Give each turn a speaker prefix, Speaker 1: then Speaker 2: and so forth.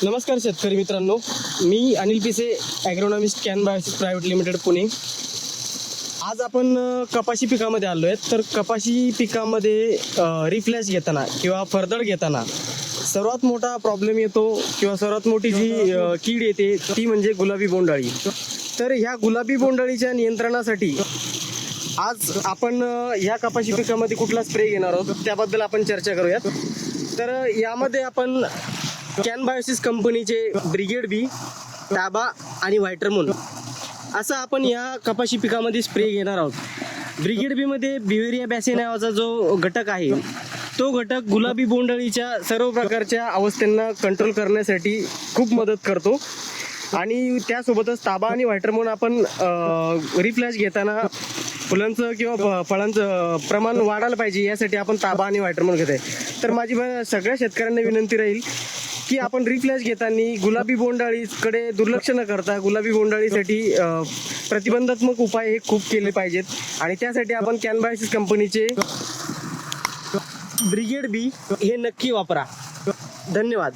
Speaker 1: नमस्कार शेतकरी मित्रांनो, मी Anil Pise, agronomist Kan Biosys private limited Pune. आज आपण कपाशी पिकामध्ये आलो आहे. तर कपाशी पिकामध्ये रिफ्लॅश घेताना किंवा फरदड घेताना सर्वात मोठा प्रॉब्लेम येतो किंवा सर्वात मोठी जी कीड येते ती म्हणजे गुलाबी बोंडअळी. तर ह्या गुलाबी बोंडअळीच्या नियंत्रणासाठी आज आपण ह्या कपाशी पिकामध्ये कुठला स्प्रे घेणार आहोत त्याबद्दल आपण चर्चा करूयात. तर यामध्ये आपण कॅन बायोसिस कंपनीचे ब्रिगेड बी, ताबा आणि व्हायटरमोन असं आपण या कपाशी पिकामध्ये स्प्रे घेणार आहोत. ब्रिगेड बीमध्ये ब्युवेरिया बॅसी नावाचा जो घटक आहे तो घटक गुलाबी बोंडअळीच्या सर्व प्रकारच्या अवस्थांना कंट्रोल करण्यासाठी खूप मदत करतो. आणि त्यासोबतच ताबा आणि व्हायटरमोन आपण रिफ्लॅश घेताना फुलांचं किंवा फळांचं प्रमाण वाढायला पाहिजे यासाठी आपण ताबा आणि व्हायटरमोन घेत आहे. तर माझी सगळ्या शेतकऱ्यांना विनंती राहील की आपण रिफ्लॅश घेताना गुलाबी बोंडअळीकडे दुर्लक्ष न करता गुलाबी बोंडअळीसाठी प्रतिबंधात्मक उपाय हे खूप केले पाहिजेत. आणि त्यासाठी आपण कॅन बायोसिस कंपनीचे ब्रिगेड बी हे नक्की वापरा. धन्यवाद.